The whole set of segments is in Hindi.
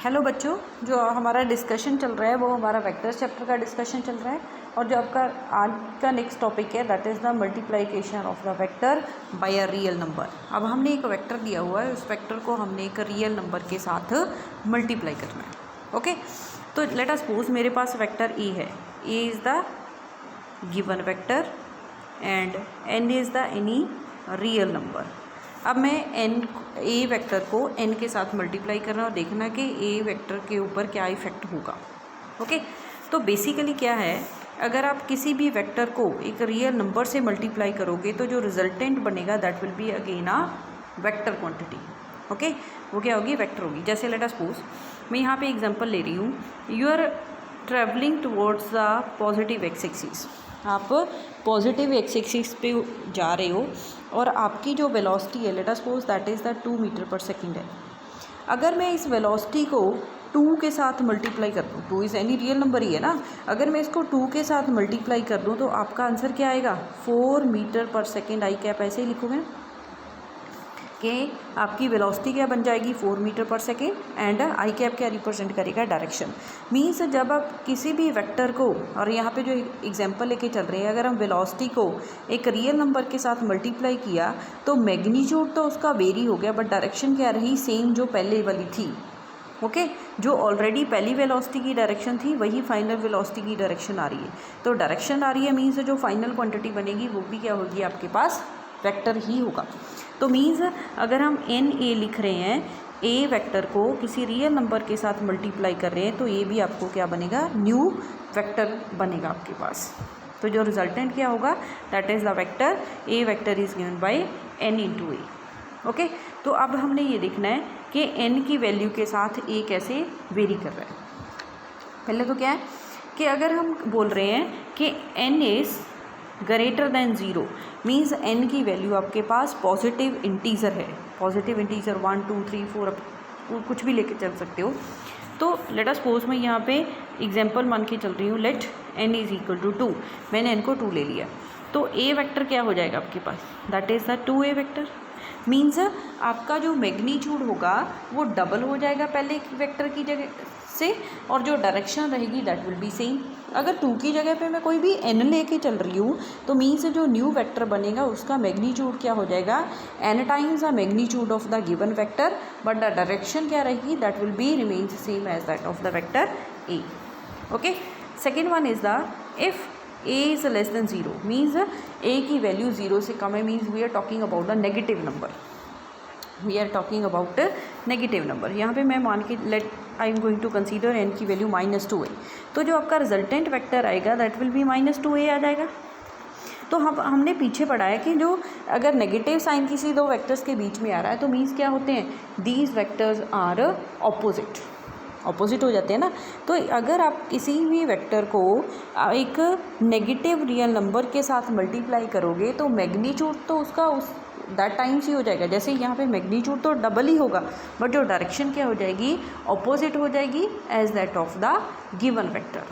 हेलो बच्चों, जो हमारा डिस्कशन चल रहा है वो हमारा वेक्टर्स चैप्टर का डिस्कशन चल रहा है और जो आपका आज का नेक्स्ट टॉपिक है that is the multiplication of the vector bye a real number. अब हमने एक वेक्टर दिया हुआ है, उस वेक्टर को हमने एक रियल नंबर के साथ मल्टीप्लाई करना है। ओके, तो लेट अस सपोज मेरे पास वेक्टर ए है। A is the given vector and n is the any real number. अब मैं ए वेक्टर को एन के साथ मल्टीप्लाई करना और देखना कि ए वेक्टर के ऊपर क्या इफेक्ट होगा। ओके, तो बेसिकली क्या है, अगर आप किसी भी वेक्टर को एक रियल नंबर से मल्टीप्लाई करोगे तो जो रिजल्टेंट बनेगा that will be again a vector quantity. Okay, वो क्या होगी, वेक्टर होगी। जैसे लेट अस सपोज मैं यहाँ पे एग्जांपल ले रही हूँ, you are travelling towards the positive x axis. आप पॉजिटिव एक्स एक्सिस पे जा रहे हो और आपकी जो वेलोसिटी है let us suppose that is the 2 metre per second है। अगर मैं इस वेलोसिटी को 2 के साथ मल्टीप्लाई कर दूँ, 2 इज़ एनी रियल नंबर ही है ना, अगर मैं इसको 2 के साथ मल्टीप्लाई कर दूँ तो आपका आंसर क्या आएगा, 4 मीटर पर सेकेंड। आई कैप ऐसे ही लिखोगे ना कि आपकी वेलोसिटी क्या बन जाएगी, 4 metre per second and I cap क्या रिप्रेजेंट करेगा, डायरेक्शन। मीन्स जब आप किसी भी वेक्टर को, और यहाँ पे जो एग्जांपल लेके चल रहे हैं, अगर हम वेलोसिटी को एक रियल नंबर के साथ मल्टीप्लाई किया तो मैग्नीट्यूड तो उसका वेरी हो गया बट डायरेक्शन क्या रही, सेम जो पहले वाली थी। ओके, जो ऑलरेडी पहली वेलोसिटी की डायरेक्शन थी वही फाइनल वेलोसिटी की डायरेक्शन आ रही है। तो डायरेक्शन आ रही है मीन्स जो फाइनल क्वांटिटी बनेगी वो भी क्या होगी, आपके पास वेक्टर ही होगा। तो मीन्स अगर हम एन ए लिख रहे हैं, ए वेक्टर को किसी रियल नंबर के साथ मल्टीप्लाई कर रहे हैं तो ए भी आपको क्या बनेगा, न्यू वेक्टर बनेगा आपके पास। तो जो रिजल्टेंट क्या होगा, that is the vector A vector is given by n into A. Okay, तो अब हमने ये देखना है कि एन की वैल्यू के साथ ए कैसे वेरी कर रहा है। पहले तो क्या है कि अगर हम बोल रहे हैं कि n is greater than 0 means n की वैल्यू आपके पास पॉजिटिव इंटीजर है, पॉजिटिव इंटीजर 1 2 3 4 कुछ भी लेके चल सकते हो। तो लेट अस सपोज मैं यहाँ पे एग्जांपल मान के चल रही हूँ, let n is equal to 2, मैंने एन को 2 ले लिया तो ए वेक्टर क्या हो जाएगा आपके पास, that is the 2a vector. Means आपका जो मैग्नीट्यूड होगा वो डबल हो जाएगा पहले वेक्टर की जगह से और जो डायरेक्शन रहेगी दैट विल बी सेम। अगर 2 की जगह पे मैं कोई भी n लेके चल रही हूँ तो मीन्स जो न्यू वेक्टर बनेगा उसका मैग्नीट्यूड क्या हो जाएगा, n times the magnitude of the given vector but the direction क्या रहेगी, that will be remains same as that of the vector a। Okay, second one is the if a is less than 0 means a की वैल्यू 0 से कम है, means we are talking about the negative number, we are talking about negative number. यहाँ पे मैं मान के let I am going to consider N की वैल्यू -2a, तो जो आपका रिजल्टेंट वेक्टर आएगा दैट विल बी -2a आ जाएगा। तो हमने पीछे पढ़ा है कि जो अगर नेगेटिव साइन किसी दो वेक्टर्स के बीच में आ रहा है तो मीन्स क्या होते हैं, दीज वेक्टर्स आर ऑपोजिट हो जाते हैं ना। तो अगर आप किसी भी वेक्टर को एक नेगेटिव रियल नंबर के साथ मल्टीप्लाई करोगे तो मैग्नीट्यूड तो उसका उस दैट टाइम्स ही हो जाएगा। जैसे यहाँ पे मैग्नीट्यूड तो डबल ही होगा बट जो डायरेक्शन क्या हो जाएगी, ऑपोजिट हो जाएगी as that of the given vector.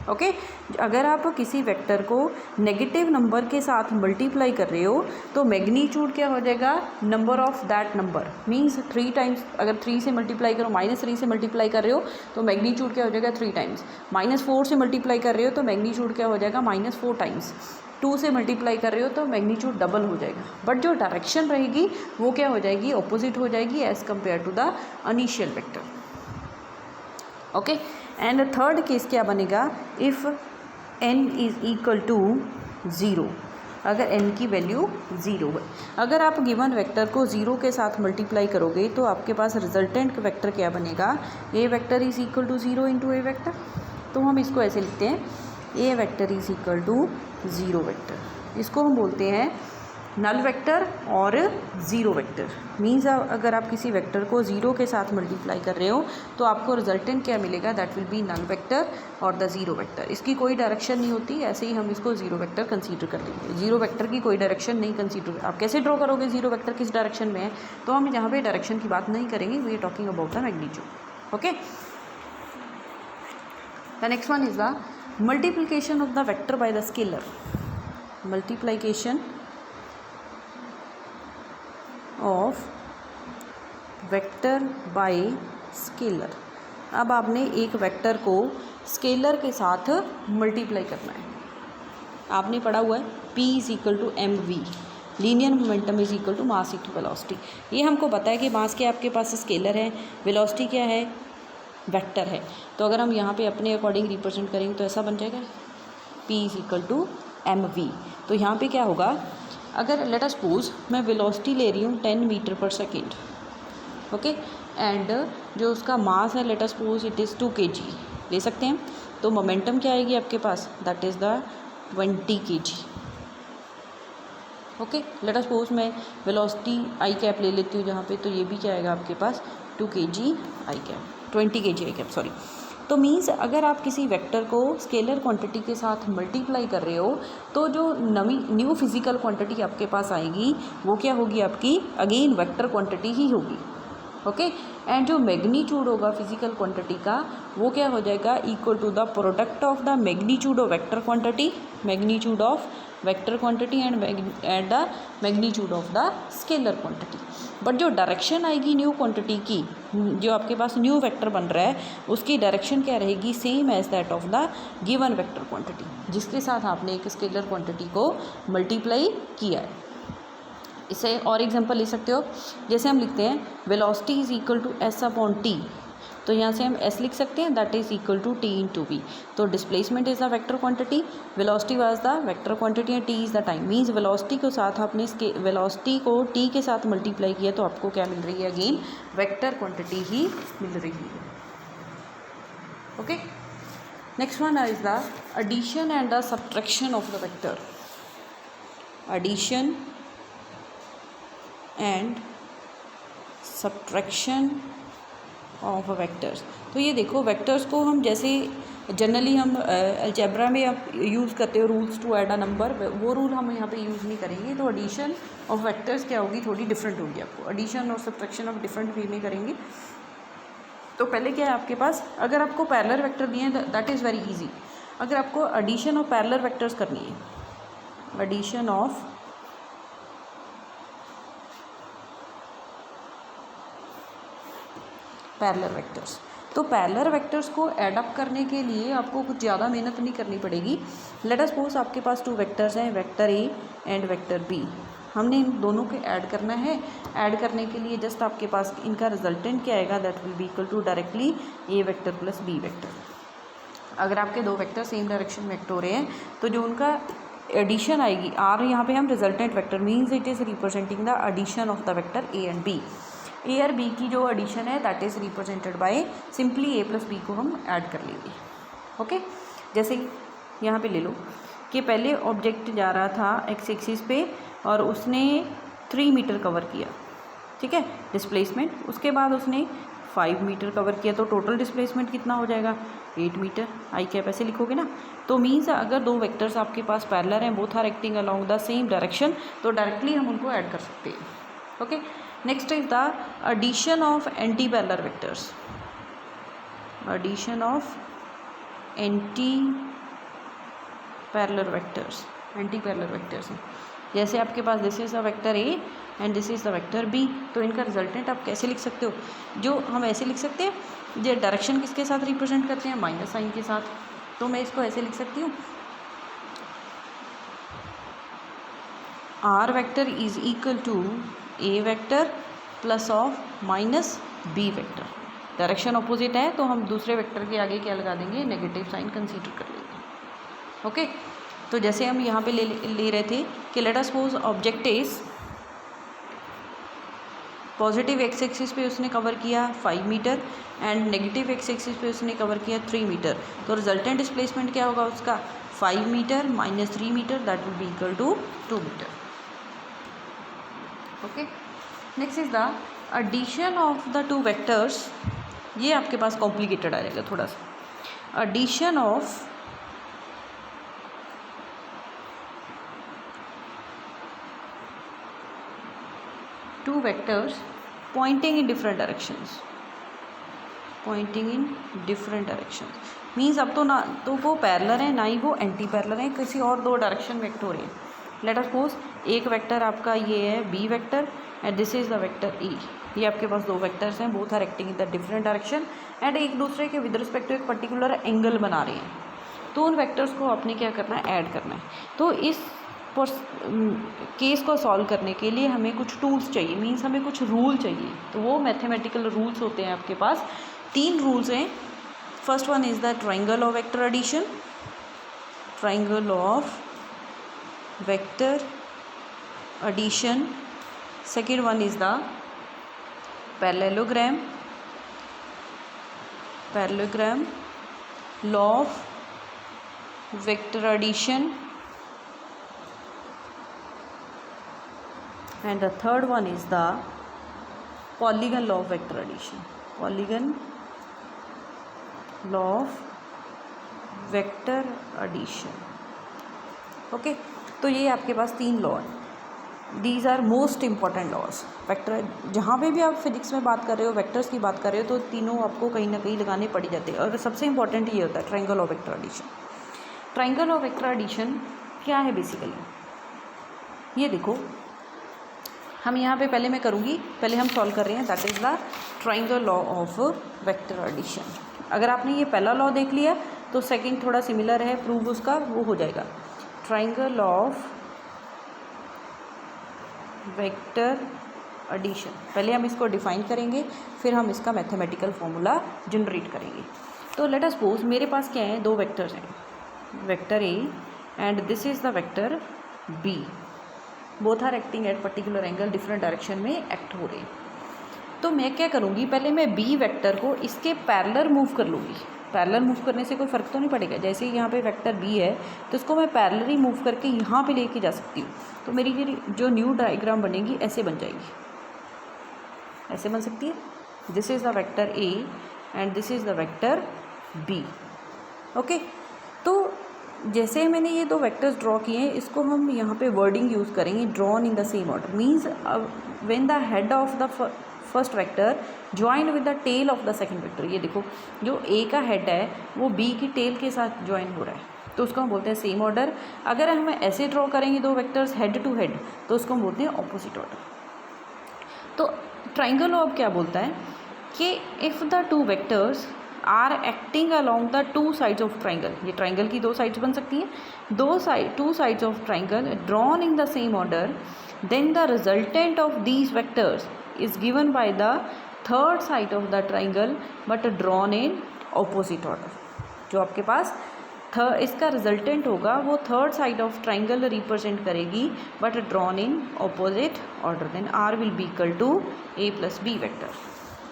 Okay, अगर आप किसी वेक्टर को नेगेटिव नंबर के साथ मल्टीप्लाई कर रहे हो तो मैग्नीट्यूड क्या हो जाएगा, number of that number means 3 times. अगर 3 से मल्टीप्लाई करो, -3 से मल्टीप्लाई कर रहे हो तो मैग्नीट्यूड क्या हो जाएगा, 3 टाइम्स। -4 से मल्टीप्लाई कर रहे हो तो मैग्नीट्यूड क्या हो जाएगा, -4 टाइम्स। 2 से मल्टीप्लाई कर रहे हो तो मैग्नीट्यूड डबल हो जाएगा बट जो डायरेक्शन रहेगी वो क्या हो जाएगी, ऑपोजिट हो जाएगी as compare to the initial vector. Okay, and third case क्या बनेगा, if n is equal to 0, अगर n की वैल्यू 0 है। अगर आप गिवन वेक्टर को 0 के साथ मल्टीप्लाई करोगे तो आपके पास रिजल्टेंट वेक्टर क्या बनेगा, a vector is equal to 0 into a vector. तो हम इसको ऐसे लिखते हैं, a vector is equal to 0 vector. इसको हम बोलते हैं नल वेक्टर और 0 वेक्टर। मीन्स अगर आप किसी वेक्टर को 0 के साथ मल्टीप्लाई कर रहे हो तो आपको रिजल्टेंट क्या मिलेगा, that will be null vector और द 0 वेक्टर। इसकी कोई डायरेक्शन नहीं होती, ऐसे ही हम इसको 0 वेक्टर कंसीडर कर लेंगे। 0 वेक्टर की कोई डायरेक्शन नहीं कंसीडर। आप कैसे ड्रॉ करोगे 0 वेक्टर किस डायरेक्शन में है, तो हम यहाँ पे डायरेक्शन की बात नहीं करेंगे, we are talking about the magnitude. Okay, the next one is the multiplication of the vector by the scalar. Multiplication of vector by scalar. अब आपने एक वेक्टर को स्केलर के साथ मल्टीप्लाई करना है। आपने पढ़ा हुआ है P is equal to M V, linear momentum is equal to mass equal to velocity. ये हमको पता है कि मास के आपके पास स्केलर है, वेलोसिटी क्या है, वेक्टर है। तो अगर हम यहाँ पे अपने अकॉर्डिंग रिप्रेजेंट करेंगे तो ऐसा बन जाएगा P is equal to M V. तो यहाँ पे क्या होगा, अगर लेट अस सपोज मैं वेलोसिटी ले रही हूँ 10 metre per second, okay, and जो उसका मास है let us suppose it is 2 kg ले सकते हैं। तो मोमेंटम क्या आएगी आपके पास, that is the 20 kg। Okay, let us suppose मैं वेलोसिटी आई कैप ले लेती हूँ जहाँ पे, तो ये भी क्या आएगा आपके पास 2 kg आई कैप, 20 kg आई कैप, सॉरी। तो मीन्स अगर आप किसी वेक्टर को स्केलर क्वांटिटी के साथ मल्टीप्लाई कर रहे हो तो जो न्यू फिजिकल क्वांटिटी आपके पास आएगी वो क्या होगी आपकी, अगेन वेक्टर क्वांटिटी ही होगी। ओके, एंड जो मैग्नीट्यूड होगा फिजिकल क्वांटिटी का वो क्या हो जाएगा, equal to the product of the magnitude of vector quantity, magnitude of vector quantity and the magnitude of the scalar quantity. But जो डायरेक्शन आएगी न्यू क्वांटिटी की, जो आपके पास न्यू वेक्टर बन रहा है उसकी डायरेक्शन क्या रहेगी, same as that of the given vector quantity जिसके साथ आपने एक स्केलर क्वांटिटी को मल्टीप्लाई किया है। इसे और एग्जांपल ले सकते हो, जैसे हम लिखते हैं velocity is equal to s upon t, तो यहाँ से हम एस लिख सकते हैं, that is equal to t into v वी। तो displacement is the vector quantity, velocity was the vector quantity and t is the time. Means velocity के साथ आपने वेलोसिटी को टी के साथ मल्टीप्लाई किया तो आपको क्या मिल रही है, अगेन वेक्टर क्वांटिटी ही मिल रही है। Okay, next one is the addition and the subtraction of the vector. Addition and subtraction of vectors. तो ये देखो वेक्टर्स को हम जैसे जनरली हम अलजेब्रा में आप यूज़ करते हो rules to add a number, वो रूल हम यहाँ पे यूज़ नहीं करेंगे। तो एडिशन ऑफ वेक्टर्स क्या होगी, थोड़ी डिफरेंट होगी। आपको एडिशन और सब्ट्रैक्शन ऑफ डिफरेंट वे में करेंगे। तो पहले क्या है आपके पास, अगर आपको पैरेलल वेक्टर दिए हैं दैट इज़ वेरी इजी। अगर आपको एडिशन ऑफ पैरेलल वेक्टर्स करनी है, एडिशन ऑफ पैरेलल वेक्टर्स, तो पैरेलल वेक्टर्स को ऐड अप करने के लिए आपको कुछ ज़्यादा मेहनत नहीं करनी पड़ेगी। लेट अस सपोज आपके पास 2 वेक्टर्स हैं, vector A and vector B. हमने इन दोनों को ऐड करना है। ऐड करने के लिए जस्ट आपके पास इनका रिजल्टेंट क्या आएगा, that will be equal to directly A vector plus B vector. अगर आपके 2 वेक्टर सेम डायरेक्शन में एक्ट हो रहे हैं तो जो उनका एडिशन आएगी, आर यहाँ पे हम resultant vector means it is representing the addition of the vector A and b. A और बी की जो एडिशन है that is represented by simply a plus b को हम ऐड कर लेंगे। ओके, जैसे यहाँ पे ले लो कि पहले ऑब्जेक्ट जा रहा था एक्स एक्सिस पे और उसने 3 मीटर कवर किया, ठीक है, डिस्प्लेसमेंट। उसके बाद उसने 5 मीटर कवर किया, तो टोटल डिस्प्लेसमेंट कितना हो जाएगा, 8 मीटर। आई कैप ऐसे लिखोगे ना। तो मीन्स अगर 2 वेक्टर्स आपके पास पैरेलल हैं, both are acting along the same direction, तो डायरेक्टली हम उनको ऐड कर सकते हैं। Okay, next is the addition of anti parallel vectors. Addition of anti parallel vectors, anti parallel vectors हैं। जैसे आपके पास this is the vector A and this is the vector b, तो इनका रिजल्टेंट आप कैसे लिख सकते हो, जो हम ऐसे लिख सकते हैं, जो डायरेक्शन किसके साथ रिप्रेजेंट करते हैं, माइनस साइन के साथ। तो मैं इसको ऐसे लिख सकती हूँ, R vector is equal to A vector plus of minus B vector. Direction opposite है तो हम दूसरे वेक्टर के आगे क्या लगा देंगे, नेगेटिव साइन कंसीडर कर लेंगे। ओके, तो जैसे हम यहाँ पे ले रहे थे कि let us suppose object is positive x axis पे उसने कवर किया 5 metre and negative x axis पे उसने कवर किया 3 मीटर। तो रिजल्टेंट डिस्प्लेसमेंट क्या होगा उसका, 5 metre minus 3 metre, that will be equal to 2 metre. Okay, next is the addition of the 2 vectors. ये आपके पास कॉम्प्लिकेटेड आ जाएगा थोड़ा सा। Addition of two vectors pointing in different directions, pointing in different directions means अब तो ना तो वो पैरेलल है ना ही वो एंटी पैरेलल है, किसी और 2 डायरेक्शन में एक्ट हो रही है। लेट अस सपोज एक वेक्टर आपका ये है B vector and this is the vector E. ये आपके पास दो वेक्टर्स हैं, both are acting in the different direction and एक दूसरे के विद रिस्पेक्ट टू एक पर्टिकुलर एंगल बना रहे हैं। तो उन वेक्टर्स को आपने क्या करना है, ऐड करना है। तो इस केस को सॉल्व करने के लिए हमें कुछ टूल्स चाहिए, मीन्स हमें कुछ रूल चाहिए। तो वो मैथमेटिकल रूल्स होते हैं आपके पास, 3 रूल्स हैं। First one is the triangle of vector addition, triangle of vector addition. Second one is the parallelogram, law of vector addition, and the third one is the polygon law of vector addition, polygon law of vector addition. Okay तो ये आपके पास 3 लॉ हैं। These are most important laws. Vector, जहाँ पे भी आप फिजिक्स में बात कर रहे हो, वेक्टर्स की बात कर रहे हो, तो तीनों आपको कहीं ना कहीं लगाने पड़ जाते हैं। और सबसे इम्पॉर्टेंट ये होता है triangle of vector addition. Triangle of vector addition क्या है बेसिकली, ये देखो हम यहाँ पे पहले मैं करूँगी, पहले हम सॉल्व कर रहे हैं, that is the triangle law of vector addition. अगर आपने ये पहला लॉ देख लिया तो सेकंड थोड़ा सिमिलर है, प्रूव उसका वो हो जाएगा। ट्राइंगल ऑफ वेक्टर एडिशन, पहले हम इसको डिफाइन करेंगे, फिर हम इसका मैथमेटिकल फॉर्मूला जनरेट करेंगे। तो लेट अस सपोज मेरे पास क्या है, 2 वेक्टर्स हैं, vector A and this is the vector B. Both are acting at particular angle, different direction में एक्ट हो रहे हैं। तो मैं क्या करूँगी, पहले मैं बी वेक्टर को इसके पैरेलल मूव कर लूँगी। पैरेलल मूव करने से कोई फ़र्क तो नहीं पड़ेगा, जैसे यहाँ पे वेक्टर बी है तो इसको मैं पैरेलल ही मूव करके यहाँ पे लेके जा सकती हूँ। तो मेरी ये जो न्यू डायग्राम बनेगी ऐसे बन जाएगी, ऐसे बन सकती है। This is the vector A and this is the vector B. Okay, तो जैसे मैंने ये 2 वेक्टर्स ड्रॉ किए हैं, इसको हम यहाँ पे वर्डिंग यूज़ करेंगे, drawn in the same order. Means when the head of the first vector join with the tail of the second vector. ये देखो जो ए का हेड है वो बी की टेल के साथ ज्वाइन हो रहा है, तो उसको हम बोलते हैं सेम ऑर्डर। अगर हम ऐसे ड्रॉ करेंगे 2 वेक्टर्स हेड टू हेड, तो उसको हम बोलते हैं ऑपोजिट ऑर्डर। तो ट्राइंगल लॉ अब क्या बोलता है कि if the 2 vectors are acting along the 2 sides of triangle, ये ट्राइंगल की 2 साइड्स बन सकती हैं, 2 sides of triangle drawn in the same order, then the resultant of these vectors is given by the third side of the triangle but drawn in opposite order। जो आपके पास इसका रिजल्टेंट होगा वो third side of triangle represent करेगी but drawn in opposite order, then r will be equal to a plus B vector.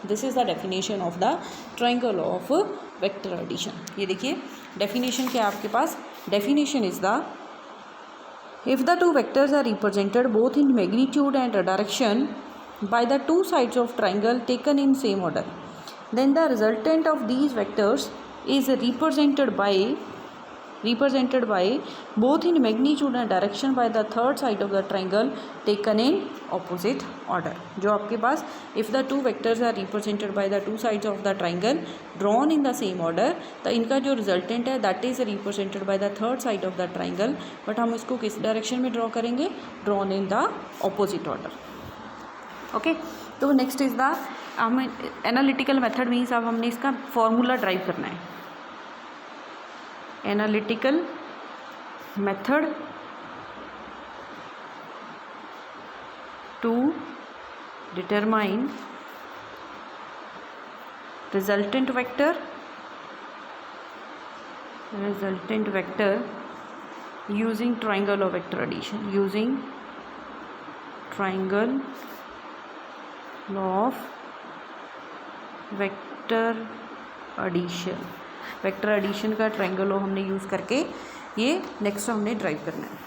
This is the definition of the triangle of vector addition. ये देखिए डेफिनेशन क्या है आपके पास, definition is the if the 2 vectors are represented both in magnitude and direction by the 2 sides of triangle taken in same order, then the resultant of these vectors is represented by both in magnitude and direction by the third side of the triangle taken in opposite order। जो आपके पास if the 2 vectors are represented by the 2 sides of the triangle drawn in the same order, तो इनका जो रिजल्टेंट है that is represented by the third side of the triangle, but हम इसको किस डायरेक्शन में ड्रॉ करेंगे, drawn in the opposite order। Okay तो नेक्स्ट इज़ द हमें एनालिटिकल मेथड मीन्स अब हमने इसका फॉर्मूला ड्राइव करना है। Analytical method to determine resultant vector using triangle of vector addition, using triangle law of vector addition. Vector addition का ट्राइंगल लॉ हमने यूज़ करके ये नेक्स्ट हमने ड्राइव करना है।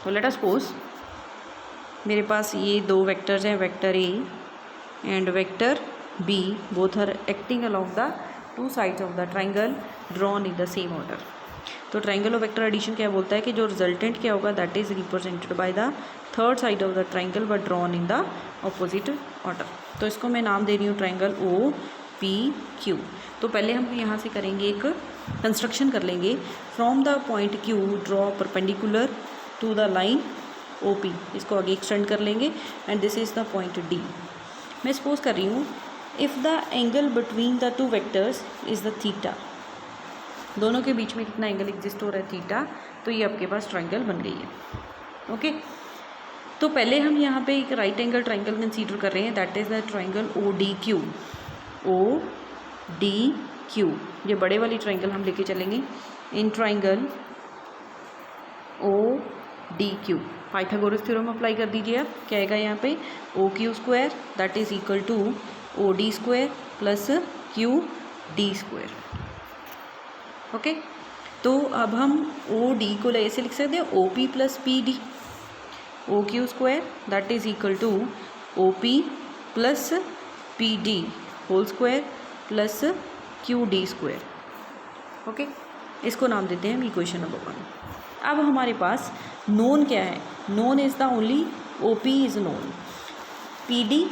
तो लेट अस सपोज मेरे पास ये 2 वेक्टर्स हैं, vector A and vector B, both are acting along the 2 sides of the triangle drawn in the same order. तो ट्राइंगल ऑफ वेक्टर एडिशन क्या बोलता है कि जो रिजल्टेंट क्या होगा that is represented by the third side of the triangle but drawn in the opposite order. तो इसको मैं नाम दे रही हूँ ट्राइंगल ओ पी क्यू। तो पहले हम यहाँ से करेंगे एक कंस्ट्रक्शन कर लेंगे, from the point Q draw perpendicular to the line O P, इसको आगे एक्सटेंड कर लेंगे and this is the point D. मैं सपोज कर रही हूँ if the angle between the two vectors is the theta, दोनों के बीच में कितना एंगल एग्जिस्ट हो रहा है, थीटा, तो ये आपके पास ट्रायंगल बन गई है। ओके, तो पहले हम यहाँ पे एक राइट एंगल ट्रायंगल कंसीडर कर रहे हैं, that is the triangle O D Q. O D Q, ये बड़े वाली ट्रायंगल हम लेके चलेंगे। In triangle O D Q Pythagoras theorem apply कर दीजिए आप, क्या आएगा यहाँ पे, O Q square that is equal to O D square plus Q D square. Okay, तो अब हम ओ डी को ऐसे लिख सकते हैं, O P plus P D, O Q square that is equal to O P plus P D whole square plus Q D square. Okay, इसको नाम देते हैं हम इक्वेशन नंबर 1। अब हमारे पास नोन क्या है, known is the only O P is known, P D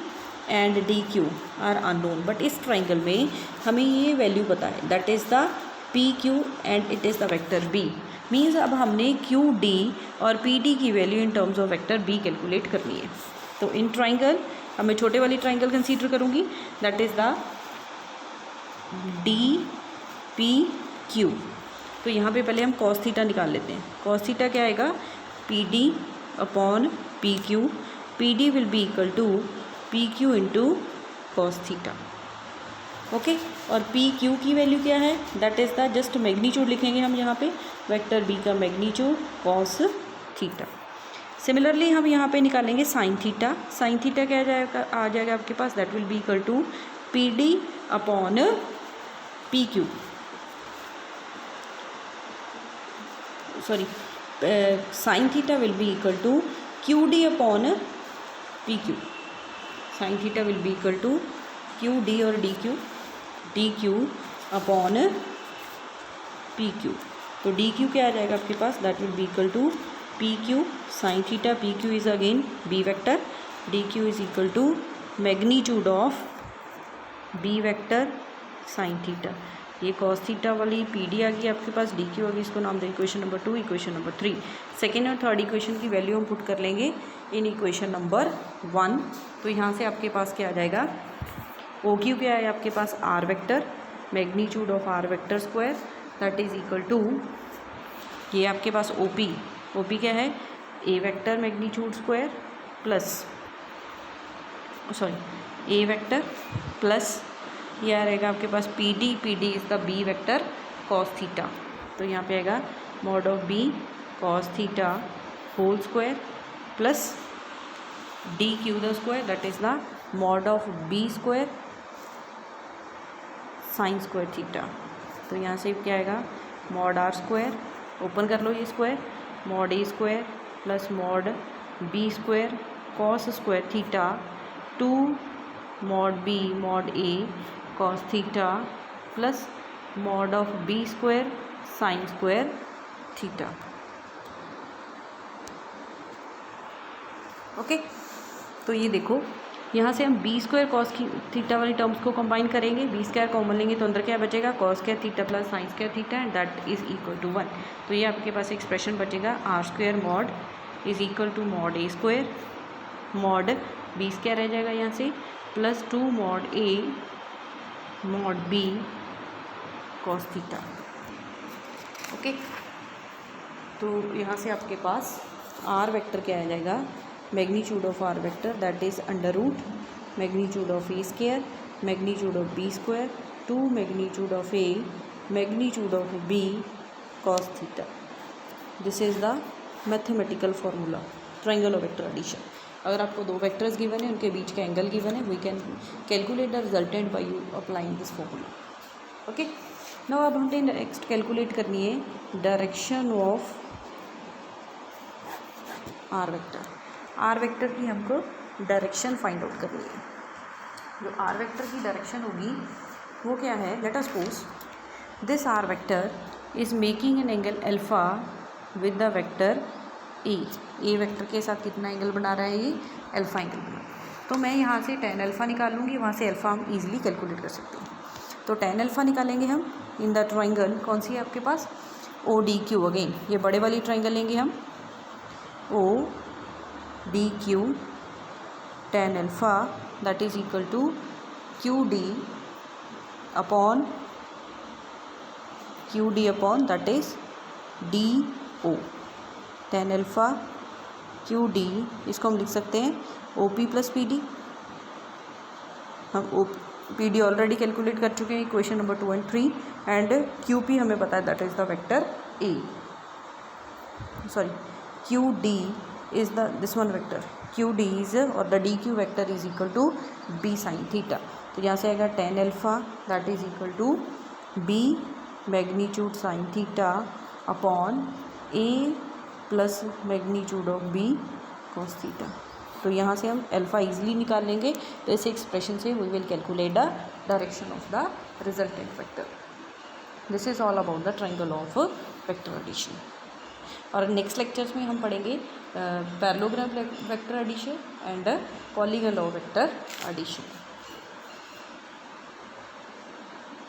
and D Q are unknown, but इस ट्राइंगल में हमें ये वैल्यू पता है, that is the P Q and it is the vector B. Means अब हमने क्यू डी और पी डी की value in terms of vector B calculate करनी है। तो इन ट्राइंगल अब मैं छोटे वाली ट्राइंगल कंसीडर करूँगी, that is the D P q. तो यहाँ पे पहले हम कॉस थीटा निकाल लेते हैं। कॉस थीटा क्या आएगा, P D upon P Q, P D will be equal to P Q into cos theta. Okay, और पी क्यू की वैल्यू क्या है, that is the just magnitude लिखेंगे हम यहाँ पे, वेक्टर बी का मैग्नीट्यूड कॉस थीटा। सिमिलरली हम यहाँ पे निकालेंगे साइन थीटा। साइन थीटा क्या आ जाएगा आपके पास, that will be equal to p D upon P q, sorry sine theta will be equal to q d upon P q. Sine theta will be equal to q D और d q upon P q. तो डी क्यू क्या आ जाएगा आपके पास, that will be equal to P q sine theta, p q is again b vector, d q is equal to magnitude of B vector sine theta. ये कॉस थीटा वाली पी डी आ गई आपके पास, डी क्यू आ गई, इसको नाम दें equation number 2, equation number 3। Second और थर्ड इक्वेशन की वैल्यू हम पुट कर लेंगे इन इक्वेशन नंबर 1। तो यहाँ से आपके पास क्या आ जाएगा, ओ क्यू क्या है आपके पास, r vector, magnitude of are vector square that is equal to, ये आपके पास ओ पी क्या है, a vector magnitude square plus, sorry a vector plus ये आ रहेगा आपके पास p d is the b vector cos theta. तो यहाँ पे आएगा mod of B cos theta whole square plus d q the square that is the mod of B square sine square theta. तो यहाँ से क्या आएगा, मॉड आर स्क्वायर, ओपन कर लो ये square, mod A square plus mod B square cos square theta two mod B mod A cos theta plus mod of B square sine square theta. Okay, तो ये देखो यहाँ से हम बी स्क्वायर कॉस की थीटा वाली टर्म्स को कंबाइन करेंगे, बी स्क्वायर कॉमन लेंगे तो अंदर क्या बचेगा, cos square theta plus sine square theta and that is equal to 1। तो ये आपके पास एक्सप्रेशन बचेगा, r square mod is equal to mod A square mod B square रह जाएगा यहाँ से plus 2 mod a mod b cos theta. Okay, तो यहाँ से आपके पास आर वेक्टर क्या आ जाएगा, magnitude of are vector that is under root magnitude of A square magnitude of B square two magnitude of A magnitude of B cos theta. This is the mathematical formula triangle of vector addition. अगर आपको दो वेक्टर्स गिवन है, उनके बीच का एंगल गिवन है, we can calculate the resultant by you applying this formula. Okay, now अब हमने नेक्स्ट कैलकुलेट करनी है direction of are vector. R vector की हमको डायरेक्शन फाइंड आउट करनी है। जो आर वेक्टर की डायरेक्शन होगी वो क्या है, let us suppose this R vector is making an angle alpha with the vector A vector के साथ कितना एंगल बना रहा है, ये अल्फ़ा एंगल बना। तो मैं यहाँ से tan अल्फ़ा निकाल लूँगी, वहाँ से अल्फ़ा हम इजीली कैलकुलेट कर सकते हैं। तो tan अल्फ़ा निकालेंगे हम इन द ट्रायंगल, कौन सी है आपके पास, ओ डी क्यू। अगेन ये बड़े वाली ट्रायंगल लेंगे हम, O D Q tan alpha that is equal to QD upon that is DO। tan alpha QD इसको हम लिख सकते हैं OP प्लस PD। हम PD ऑलरेडी कैलकुलेट कर चुके हैं equation number 2 and 3 and QP हमें पता है that is the vector QD is this one vector QD is और the DQ vector is equal to B sin theta। तो यहाँ से आएगा tan alpha that is equal to B magnitude sin theta upon A plus magnitude of B cos theta. तो यहाँ से हम अल्फ़ा ईजिली निकाल लेंगे। तो इस एक्सप्रेशन से we will calculate the direction of the resultant vector. This is all about the triangle of vector addition. और नेक्स्ट लेक्चर्स में हम पढ़ेंगे parallelogram vector addition and polygon of vector addition.